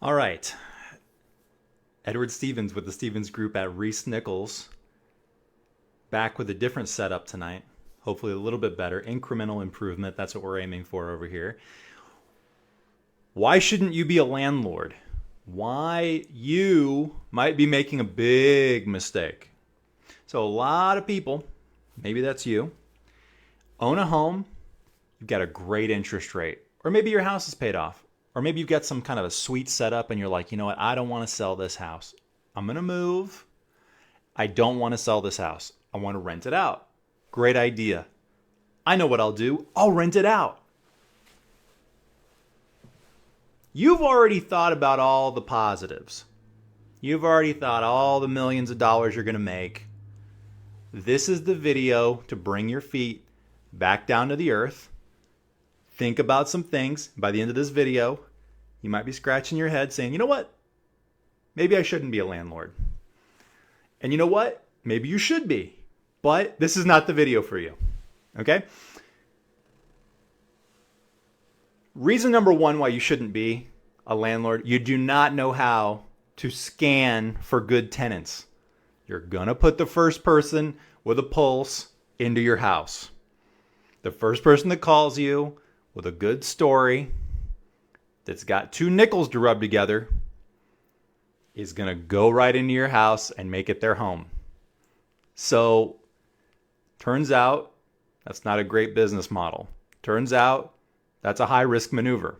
All right. Edward Stevens with the Stevens Group at Reese Nichols. Back with a different setup tonight. Hopefully a little bit better. Incremental improvement. That's what we're aiming for over here. Why shouldn't you be a landlord? Why you might be making a big mistake. So a lot of people, maybe that's you, own a home. You've got a great interest rate. Or maybe your house is paid off. Or maybe you've got some kind of a sweet setup and you're like, you know what? I don't want to sell this house. I'm going to move. I don't want to sell this house. I want to rent it out. Great idea. I know what I'll do. I'll rent it out. You've already thought about all the positives. You've already thought all the millions of dollars you're going to make. This is the video to bring your feet back down to the earth. Think about some things. By the end of this video, you might be scratching your head saying, you know what? Maybe I shouldn't be a landlord. And you know what? Maybe you should be. But this is not the video for you. Okay? Reason number one why you shouldn't be a landlord, you do not know how to scan for good tenants. You're going to put the first person with a pulse into your house. The first person that calls you with a good story that's got two nickels to rub together is going to go right into your house and make it their home. So, turns out that's not a great business model. Turns out that's a high-risk maneuver.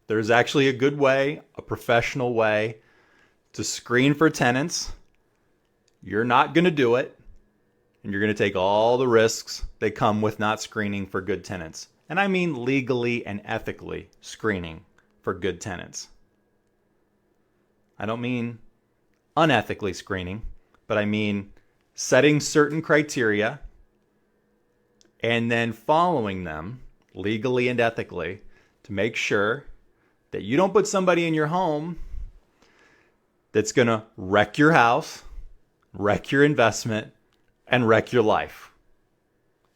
There's actually a good way, a professional way to screen for tenants. You're not going to do it, and you're going to take all the risks that come with not screening for good tenants. And I mean legally and ethically screening for good tenants. I don't mean unethically screening, but I mean setting certain criteria and then following them legally and ethically to make sure that you don't put somebody in your home that's going to wreck your house, wreck your investment, and wreck your life.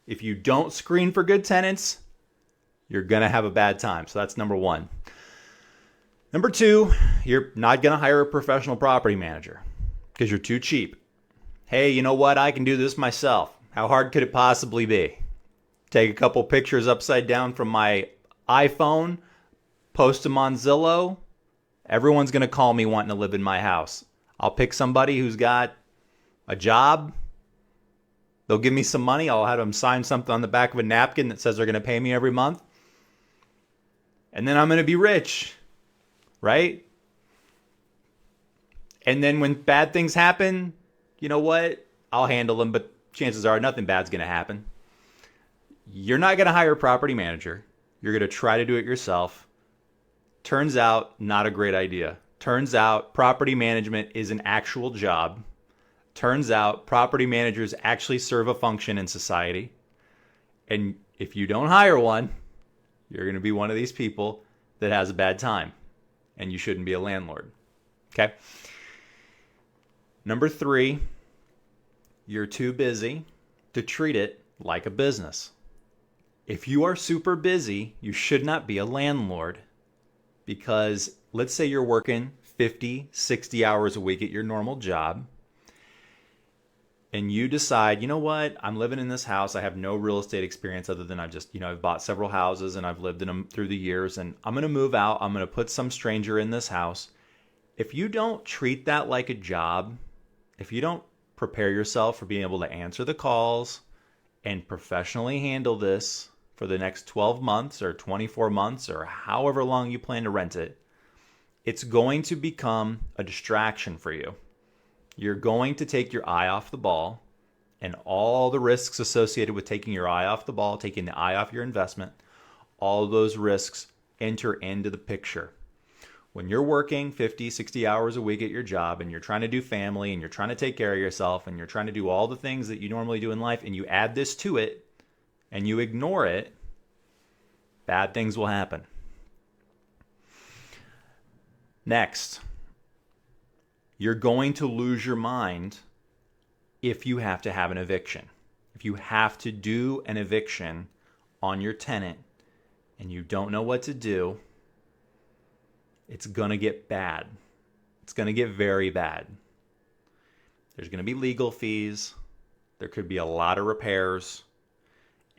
If you don't screen for good tenants, you're going to have a bad time. So that's number one. Number two, you're not going to hire a professional property manager because you're too cheap. Hey, you know what? I can do this myself. How hard could it possibly be? Take a couple pictures upside down from my iPhone, post them on Zillow. Everyone's going to call me wanting to live in my house. I'll pick somebody who's got a job. They'll give me some money. I'll have them sign something on the back of a napkin that says they're going to pay me every month. And then I'm going to be rich, right? And then when bad things happen, you know what? I'll handle them, but chances are nothing bad's going to happen. You're not going to hire a property manager. You're going to try to do it yourself. Turns out, not a great idea. Turns out, property management is an actual job. Turns out, property managers actually serve a function in society. And if you don't hire one, you're going to be one of these people that has a bad time. And you shouldn't be a landlord. Okay? Number three, you're too busy to treat it like a business. If you are super busy, you should not be a landlord. Because let's say you're working 50, 60 hours a week at your normal job. And you decide, you know what, I'm living in this house. I have no real estate experience other than I've bought several houses and I've lived in them through the years. And I'm going to move out. I'm going to put some stranger in this house. If you don't treat that like a job, if you don't prepare yourself for being able to answer the calls and professionally handle this for the next 12 months or 24 months or however long you plan to rent it, it's going to become a distraction for you. You're going to take your eye off the ball, and all the risks associated with taking your eye off the ball, taking the eye off your investment, all of those risks enter into the picture. When you're working 50, 60 hours a week at your job and you're trying to do family and you're trying to take care of yourself and you're trying to do all the things that you normally do in life and you add this to it and you ignore it, bad things will happen. Next, you're going to lose your mind if you have to have an eviction. If you have to do an eviction on your tenant and you don't know what to do, it's going to get bad. It's going to get very bad. There's going to be legal fees. There could be a lot of repairs.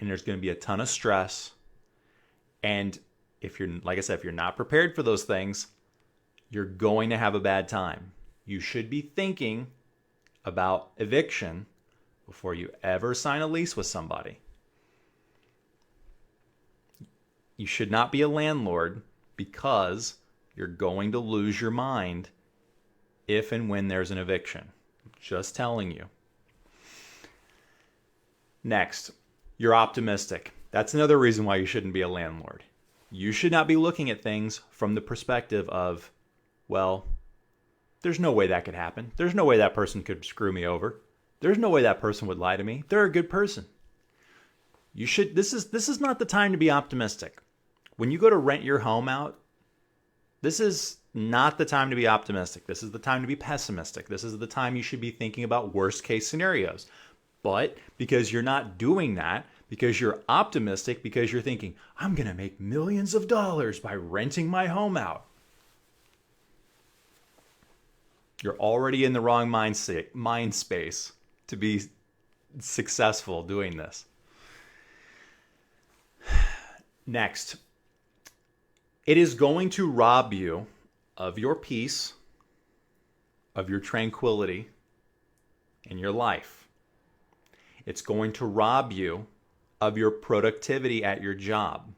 And there's going to be a ton of stress. And if you're, like I said, if you're not prepared for those things, you're going to have a bad time. You should be thinking about eviction before you ever sign a lease with somebody. You should not be a landlord because you're going to lose your mind if and when there's an eviction. I'm just telling you. Next, you're optimistic. That's another reason why you shouldn't be a landlord. You should not be looking at things from the perspective of, well, there's no way that could happen. There's no way that person could screw me over. There's no way that person would lie to me. They're a good person. You should. This is not the time to be optimistic. When you go to rent your home out, this is not the time to be optimistic. This is the time to be pessimistic. This is the time you should be thinking about worst case scenarios. But because you're not doing that, because you're optimistic, because you're thinking, I'm going to make millions of dollars by renting my home out, you're already in the wrong mind space to be successful doing this. Next, it is going to rob you of your peace, of your tranquility, in your life. It's going to rob you of your productivity at your job.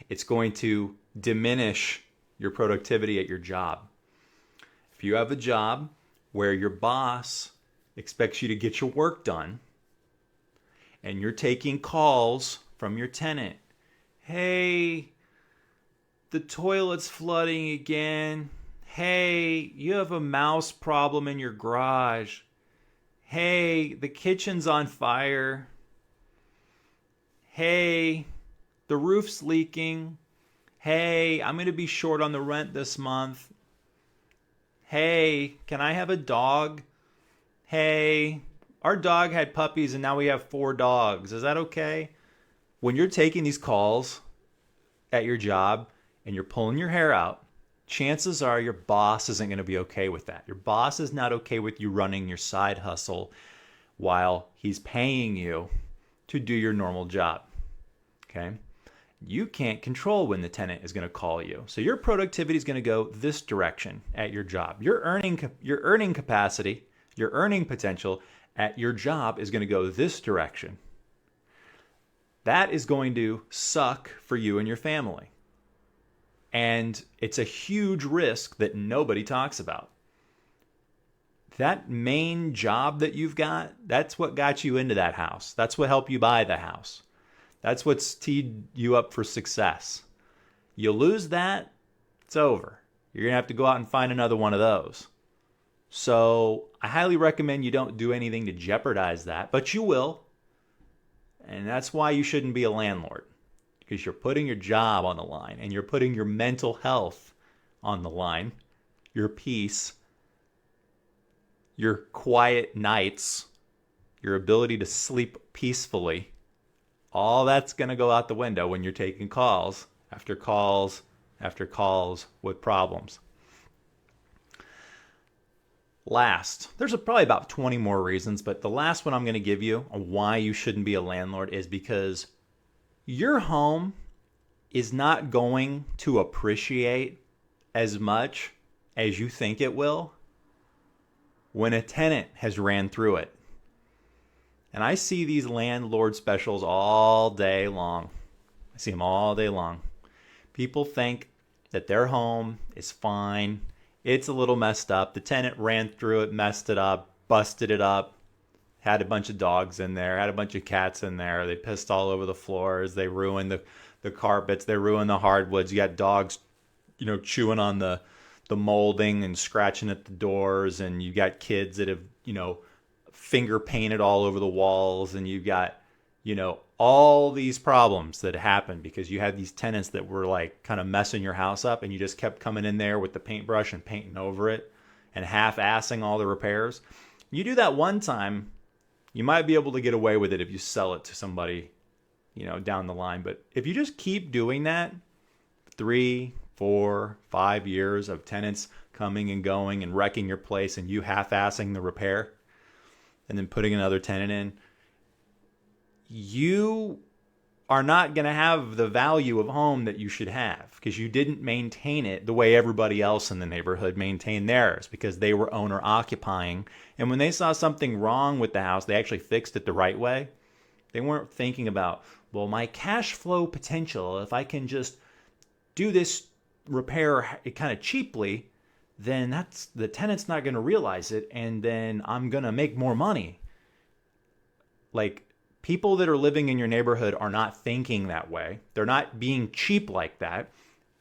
It's going to diminish your productivity at your job. If you have a job where your boss expects you to get your work done and you're taking calls from your tenant, hey, the toilet's flooding again. Hey, you have a mouse problem in your garage. Hey, the kitchen's on fire. Hey, the roof's leaking. Hey, I'm going to be short on the rent this month. Hey, can I have a dog? Hey, our dog had puppies and now we have 4 dogs. Is that okay? When you're taking these calls at your job and you're pulling your hair out, chances are your boss isn't going to be okay with that. Your boss is not okay with you running your side hustle while he's paying you to do your normal job. Okay? You can't control when the tenant is going to call you. So your productivity is going to go this direction at your job. Your earning capacity, your earning potential at your job is going to go this direction. That is going to suck for you and your family. And it's a huge risk that nobody talks about. That main job that you've got, that's what got you into that house. That's what helped you buy the house. That's what's teed you up for success. You lose that, it's over. You're going to have to go out and find another one of those. So I highly recommend you don't do anything to jeopardize that, but you will. And that's why you shouldn't be a landlord. Because you're putting your job on the line and you're putting your mental health on the line, your peace, your quiet nights, your ability to sleep peacefully. All that's going to go out the window when you're taking calls after calls after calls with problems. Last, there's probably about 20 more reasons, but the last one I'm going to give you on why you shouldn't be a landlord is because your home is not going to appreciate as much as you think it will when a tenant has ran through it. And I see these landlord specials all day long. I see them all day long. People think that their home is fine. It's a little messed up. The tenant ran through it, messed it up, busted it up. Had a bunch of dogs in there, had a bunch of cats in there. They pissed all over the floors. They ruined the carpets. They ruined the hardwoods. You got dogs, chewing on the molding and scratching at the doors. And you got kids that have, finger painted all over the walls. And you've got, all these problems that happen because you had these tenants that were like kind of messing your house up. And you just kept coming in there with the paintbrush and painting over it and half-assing all the repairs. You do that one time, you might be able to get away with it if you sell it to somebody, down the line. But if you just keep doing that 3, 4, 5 years of tenants coming and going and wrecking your place and you half-assing the repair and then putting another tenant in, you are not going to have the value of home that you should have because you didn't maintain it the way everybody else in the neighborhood maintained theirs, because they were owner occupying. And when they saw something wrong with the house, they actually fixed it the right way. They weren't thinking about, well, my cash flow potential, if I can just do this repair kind of cheaply, then that's the tenant's not going to realize it, and then I'm going to make more money. Like, people that are living in your neighborhood are not thinking that way. They're not being cheap like that.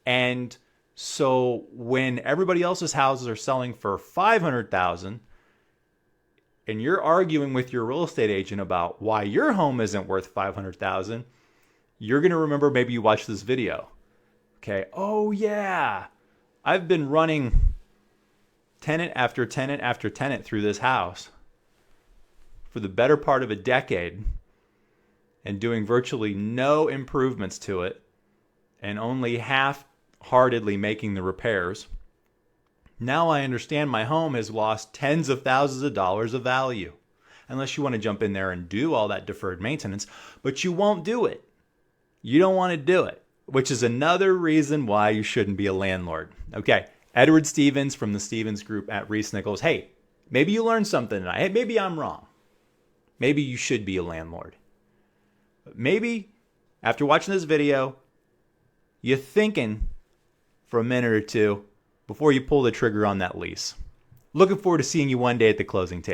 And so when everybody else's houses are selling for $500,000 and you're arguing with your real estate agent about why your home isn't worth $500,000, you're going to remember, maybe you watched this video. Okay, oh yeah, I've been running tenant after tenant after tenant through this house for the better part of a decade and doing virtually no improvements to it and only half-heartedly making the repairs. Now I understand my home has lost tens of thousands of dollars of value. Unless you want to jump in there and do all that deferred maintenance, but you won't do it. You don't want to do it, which is another reason why you shouldn't be a landlord. Okay, Edward Stevens from the Stevens Group at Rethink goes, hey, maybe you learned something tonight. Hey, maybe I'm wrong. Maybe you should be a landlord. But maybe after watching this video, you're thinking for a minute or two before you pull the trigger on that lease. Looking forward to seeing you one day at the closing table.